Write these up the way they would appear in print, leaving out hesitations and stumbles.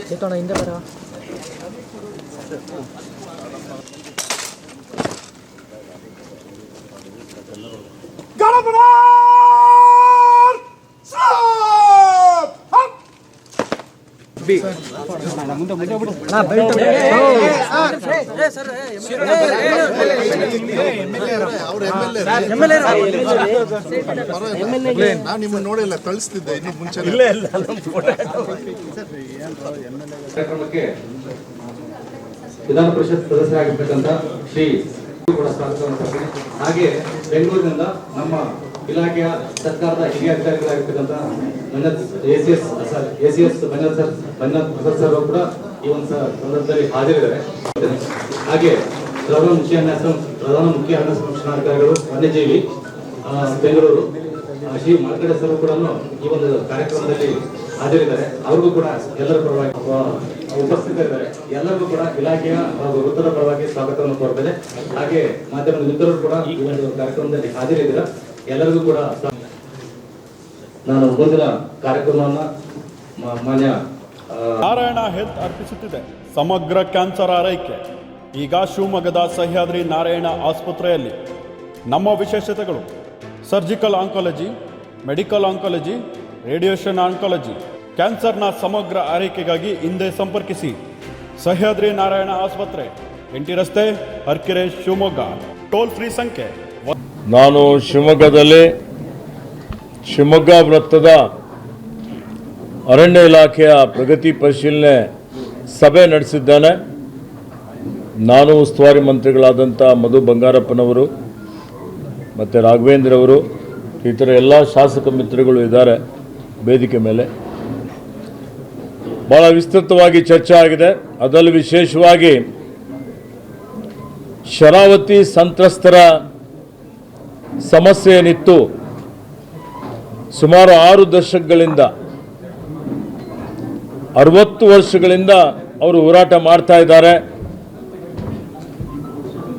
ಹಿಂದೆ ಬರ ನಾನು ನಿಮ್ಮನ್ನು ನೋಡಿಲ್ಲ, ಕಳಿಸ್ತಿದ್ದೆ ಇನ್ನು ಮುಂಚೆ. ಕಾರ್ಯಕ್ರಮಕ್ಕೆ ವಿಧಾನ ಪರಿಷತ್ ಸದಸ್ಯರಾಗಿರ್ತಕ್ಕಂಥ ಶ್ರೀ ಕೂಡ ಸ್ವಾಗತವನ್ನು. ಹಾಗೆ ಬೆಂಗಳೂರಿನಿಂದ ನಮ್ಮ ಇಲಾಖೆಯ ಸರ್ಕಾರದ ಹಿರಿಯ ಅಧಿಕಾರಿಗಳಾಗಿರ್ತಕ್ಕಂಥ ACS ಬನ್ನತ್ ಸರ್ ಕೂಡ ಈ ಒಂದು ಸಂದರ್ಭದಲ್ಲಿ ಹಾಜರಿದ್ದಾರೆ. ಹಾಗೆ ಪ್ರಧಾನ ಮುಖ್ಯ ಅರಣ್ಯಸಂರಕ್ಷಣಾಧಿಕಾರಿಗಳು ವನ್ಯಜೀವಿ ಬೆಂಗಳೂರು ಶ್ರೀ ಮಾರ್ಕಡೆ ಸರ್ ಕೂಡ ಈ ಒಂದು ಕಾರ್ಯಕ್ರಮದಲ್ಲಿ ಹಾಜರಿದ್ದಾರೆ. ಅವ್ರಿಗೂ ಕೂಡ ಎಲ್ಲರ ಪರವಾಗಿ ಉಪಸ್ಥಿತರಿದ್ದಾರೆ. ಎಲ್ಲರಿಗೂ ಕೂಡ ಇಲಾಖೆಯ ಹಾಗೂ ವೃತ್ತದ ಪರವಾಗಿ ಸ್ವಾಗತವನ್ನು ಕೋರ್ತೇನೆ. ಹಾಗೆ ಮಾಧ್ಯಮದ ಮಿತ್ರರು ಕೂಡ ಈ ಒಂದು ಕಾರ್ಯಕ್ರಮದಲ್ಲಿ ಹಾಜರಿದ್ದೀರಾ. ಎಲ್ಲರಿಗೂ ಕೂಡ ನಾನು ಮುಂದಿನ ಕಾರ್ಯಕ್ರಮವನ್ನು ಮಾನ್ಯ ನಾರಾಯಣ ಹೆಲ್ತ್ ಅರ್ಪಿಸುತ್ತಿದೆ ಸಮಗ್ರ ಕ್ಯಾನ್ಸರ್ ಆರೈಕೆ. ಈಗ ಶಿವಮೊಗ್ಗದ ಸಹ್ಯಾದ್ರಿ ನಾರಾಯಣ ಆಸ್ಪತ್ರೆಯಲ್ಲಿ ನಮ್ಮ ವಿಶೇಷತೆಗಳು: surgical oncology, medical oncology, radiation oncology. ಕ್ಯಾನ್ಸರ್ನ ಸಮಗ್ರ ಆರೈಕೆಗಾಗಿ ಹಿಂದೆ ಸಂಪರ್ಕಿಸಿ ಸಹ್ಯಾದ್ರಿ ನಾರಾಯಣ ಆಸ್ಪತ್ರೆ, ಎಂಟಿ ರಸ್ತೆ, ಹರ್ಕೆರೆ, ಶಿವಮೊಗ್ಗ. ಟೋಲ್ ಫ್ರೀ ಸಂಖ್ಯೆ. ನಾನು ಶಿವಮೊಗ್ಗದಲ್ಲಿ ಶಿವಮೊಗ್ಗ ವೃತ್ತದ ಅರಣ್ಯ ಇಲಾಖೆಯ ಪ್ರಗತಿ ಪರಿಶೀಲನೆ ಸಭೆ ನಡೆಸಿದ್ದೇನೆ. ನಾನು ಉಸ್ತುವಾರಿ ಮಂತ್ರಿಗಳಾದಂಥ ಮಧು ಬಂಗಾರಪ್ಪನವರು ಮತ್ತು ರಾಘವೇಂದ್ರ ಅವರು, ಈ ಥರ ಎಲ್ಲ ಶಾಸಕ ಮಿತ್ರಗಳು ಇದ್ದಾರೆ ವೇದಿಕೆ ಮೇಲೆ. ಭಾಳ ವಿಸ್ತೃತವಾಗಿ ಚರ್ಚೆ ಆಗಿದೆ. ಅದರಲ್ಲಿ ವಿಶೇಷವಾಗಿ ಶರಾವತಿ ಸಂತ್ರಸ್ತರ ಸಮಸ್ಯೆ ಏನಿತ್ತು, ಸುಮಾರು 6 ದಶಕಗಳಿಂದ 60 ವರ್ಷಗಳಿಂದ ಅವರು ಹೋರಾಟ ಮಾಡ್ತಾ ಇದ್ದಾರೆ.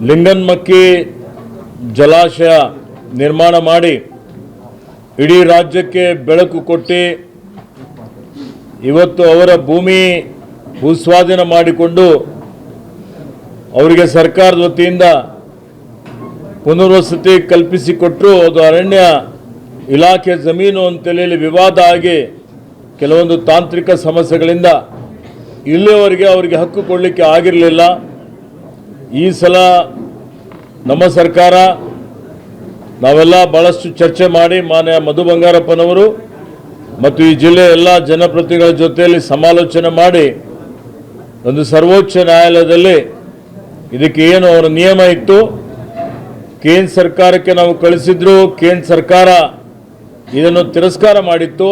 ಲಿಂಗನ್ಮಕ್ಕಿ ಜಲಾಶಯ ನಿರ್ಮಾಣ ಮಾಡಿ ಇಡೀ ರಾಜ್ಯಕ್ಕೆ ಬೆಳಕು ಕೊಟ್ಟು ಇವತ್ತು ಅವರ ಭೂಸ್ವಾಧೀನ ಮಾಡಿಕೊಂಡು ಅವರಿಗೆ ಸರ್ಕಾರದ ವತಿಯಿಂದ ಪುನರ್ವಸತಿ ಕಲ್ಪಿಸಿಕೊಟ್ಟರು. ಅದು ಅರಣ್ಯ ಇಲಾಖೆ ಜಮೀನು ಅಂತೇಳಿ ವಿವಾದ ಆಗಿ ಕೆಲವೊಂದು ತಾಂತ್ರಿಕ ಸಮಸ್ಯೆಗಳಿಂದ ಇಲ್ಲಿಯವರೆಗೆ ಅವರಿಗೆ ಹಕ್ಕು ಕೊಡಲಿಕ್ಕೆ ಆಗಿರಲಿಲ್ಲ. ಈ ಸಲ ನಮ್ಮ ಸರ್ಕಾರ ನಾವೆಲ್ಲ ಭಾಳಷ್ಟು ಚರ್ಚೆ ಮಾಡಿ ಮಾನ್ಯ ಮಧು ಬಂಗಾರಪ್ಪನವರು ಮತ್ತು ಈ ಜಿಲ್ಲೆಯ ಎಲ್ಲ ಜನಪ್ರತಿನಿಧಿಗಳ ಜೊತೆಯಲ್ಲಿ ಸಮಾಲೋಚನೆ ಮಾಡಿ ಒಂದು ಸರ್ವೋಚ್ಚ ನ್ಯಾಯಾಲಯದಲ್ಲಿ ಇದಕ್ಕೆ ಏನು ಅವರ ನಿಯಮ ಇತ್ತು, ಕೇಂದ್ರ ಸರ್ಕಾರಕ್ಕೆ ನಾವು ಕಳಿಸಿದ್ರು. ಕೇಂದ್ರ ಸರ್ಕಾರ ಇದನ್ನು ತಿರಸ್ಕಾರ ಮಾಡಿತ್ತು.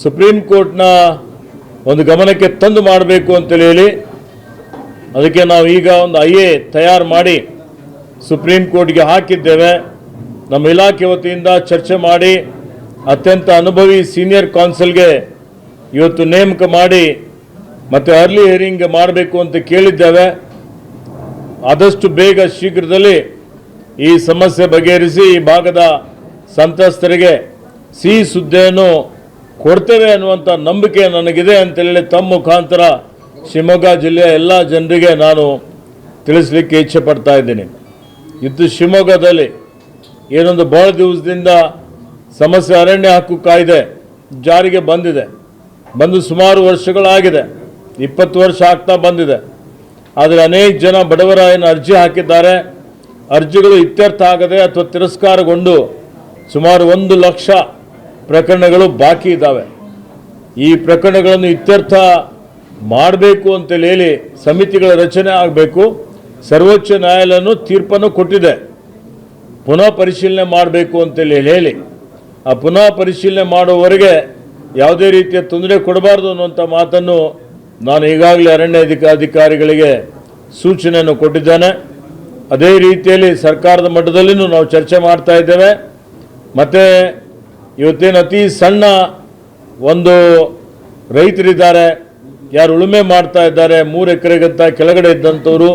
ಸುಪ್ರೀಂ ಕೋರ್ಟ್ನ ಒಂದು ಗಮನಕ್ಕೆ ತಂದು ಮಾಡಬೇಕು ಅಂತೇಳಿ ಹೇಳಿ ಅದಕ್ಕೆ ನಾವು ಈಗ ಒಂದು IA ತಯಾರು ಮಾಡಿ ಸುಪ್ರೀಂ ಕೋರ್ಟ್ಗೆ ಹಾಕಿದ್ದೇವೆ. ನಮ್ಮ ಇಲಾಖೆ ವತಿಯಿಂದ ಚರ್ಚೆ ಮಾಡಿ ಅತ್ಯಂತ ಅನುಭವಿ ಸೀನಿಯರ್ ಕೌನ್ಸಿಲ್ಗೆ ಇವತ್ತು ನೇಮಕ ಮಾಡಿ ಮತ್ತು ಅರ್ಲಿ ಹಿಯರಿಂಗ್ ಮಾಡಬೇಕು ಅಂತ ಕೇಳಿದ್ದೇವೆ. ಆದಷ್ಟು ಬೇಗ ಶೀಘ್ರದಲ್ಲಿ ಈ ಸಮಸ್ಯೆ ಬಗೆಹರಿಸಿ ಈ ಭಾಗದ ಸಂತ್ರಸ್ತರಿಗೆ ಸಿಹಿ ಸುದ್ದಿಯನ್ನು ಕೊಡ್ತೇವೆ ಅನ್ನುವಂಥ ನಂಬಿಕೆ ನನಗಿದೆ ಅಂತೇಳಿ ತಮ್ಮ ಮುಖಾಂತರ ಶಿವಮೊಗ್ಗ ಜಿಲ್ಲೆಯ ಎಲ್ಲ ಜನರಿಗೆ ನಾನು ತಿಳಿಸಲಿಕ್ಕೆ ಇಚ್ಛೆ ಪಡ್ತಾ ಇದ್ದೀನಿ. ಇದು ಶಿವಮೊಗ್ಗದಲ್ಲಿ ಏನೊಂದು ಬಹಳ ದಿವಸದಿಂದ ಸಮಸ್ಯೆ ಅರಣ್ಯ ಹಕ್ಕು ಕಾಯ್ದೆ ಜಾರಿಗೆ ಬಂದು ಸುಮಾರು ವರ್ಷಗಳಾಗಿದೆ, 20 ವರ್ಷ ಆಗ್ತಾ ಬಂದಿದೆ. ಆದರೆ ಅನೇಕ ಜನ ಬಡವರ ಏನು ಅರ್ಜಿ ಹಾಕಿದ್ದಾರೆ, ಅರ್ಜಿಗಳು ಇತ್ಯರ್ಥ ಆಗದೆ ಅಥವಾ ತಿರಸ್ಕಾರಗೊಂಡು ಸುಮಾರು 1 ಲಕ್ಷ ಪ್ರಕರಣಗಳು ಬಾಕಿ ಇದ್ದಾವೆ. ಈ ಪ್ರಕರಣಗಳನ್ನು ಇತ್ಯರ್ಥ ಮಾಡಬೇಕು ಅಂತೇಳಿ ಹೇಳಿ ಸಮಿತಿಗಳ ರಚನೆ ಆಗಬೇಕು. ಸರ್ವೋಚ್ಚ ನ್ಯಾಯಾಲಯನು ತೀರ್ಪನ್ನು ಕೊಟ್ಟಿದೆ, ಪುನಃ ಪರಿಶೀಲನೆ ಮಾಡಬೇಕು ಅಂತೇಳಿ ಹೇಳಿ ಆ ಪುನಃ ಪರಿಶೀಲನೆ ಮಾಡುವವರೆಗೆ ಯಾವುದೇ ರೀತಿಯ ತೊಂದರೆ ಕೊಡಬಾರ್ದು ಅನ್ನುವಂಥ ಮಾತನ್ನು ನಾನು ಈಗಾಗಲೇ ಅರಣ್ಯ ಅಧಿಕಾರಿಗಳಿಗೆ ಸೂಚನೆಯನ್ನು ಕೊಟ್ಟಿದ್ದೇನೆ. ಅದೇ ರೀತಿಯಲ್ಲಿ ಸರ್ಕಾರದ ಮಟ್ಟದಲ್ಲಿಯೂ ನಾವು ಚರ್ಚೆ ಮಾಡ್ತಾ ಇದ್ದೇವೆ. ಮತ್ತು ಇವತ್ತೇನು ಅತಿ ಸಣ್ಣ ಒಂದು ರೈತರಿದ್ದಾರೆ, ಯಾರು ಉಳುಮೆ ಮಾಡ್ತಾ ಇದ್ದಾರೆ, 3 ಎಕರೆಗಿಂತ ಕೆಳಗಡೆ ಇದ್ದಂಥವರು,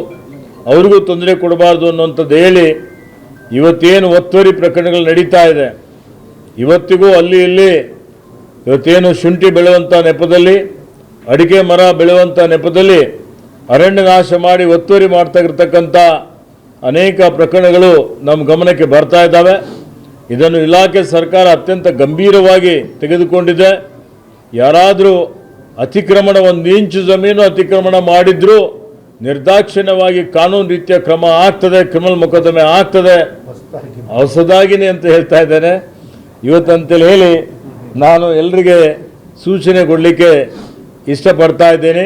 ಅವ್ರಿಗೂ ತೊಂದರೆ ಕೊಡಬಾರ್ದು ಅನ್ನುವಂಥದ್ದು ಹೇಳಿ ಇವತ್ತೇನು ಒತ್ತುವರಿ ಪ್ರಕರಣಗಳು ನಡೀತಾ ಇದೆ. ಇವತ್ತಿಗೂ ಅಲ್ಲಿ ಇಲ್ಲಿ ಇವತ್ತೇನು ಶುಂಠಿ ಬೆಳೆಯುವಂಥ ನೆಪದಲ್ಲಿ ಅಡಿಕೆ ಮರ ಬೆಳೆಯುವಂಥ ನೆಪದಲ್ಲಿ ಅರಣ್ಯ ನಾಶ ಮಾಡಿ ಒತ್ತುವರಿ ಮಾಡ್ತಾಗಿರ್ತಕ್ಕಂಥ ಅನೇಕ ಪ್ರಕರಣಗಳು ನಮ್ಮ ಗಮನಕ್ಕೆ ಬರ್ತಾ ಇದ್ದಾವೆ. ಇದನ್ನು ಇಲಾಖೆ ಸರ್ಕಾರ ಅತ್ಯಂತ ಗಂಭೀರವಾಗಿ ತೆಗೆದುಕೊಂಡಿದೆ. ಯಾರಾದರೂ ಅತಿಕ್ರಮಣ 1 ಇಂಚು ಜಮೀನು ಅತಿಕ್ರಮಣ ಮಾಡಿದ್ರೂ ನಿರ್ದಾಕ್ಷಿಣ್ಯವಾಗಿ ಕಾನೂನು ರೀತಿಯ ಕ್ರಮ ಆಗ್ತದೆ, ಕ್ರಿಮಿನಲ್ ಮೊಕದ್ದಮೆ ಆಗ್ತದೆ. ಹೊಸದಾಗಿನೇ ಅಂತ ಹೇಳ್ತಾ ಇದ್ದೇನೆ ಇವತ್ತಂತೇಳಿ ಹೇಳಿ ನಾನು ಎಲ್ರಿಗೆ ಸೂಚನೆ ಕೊಡಲಿಕ್ಕೆ ಇಷ್ಟಪಡ್ತಾ ಇದ್ದೇನೆ.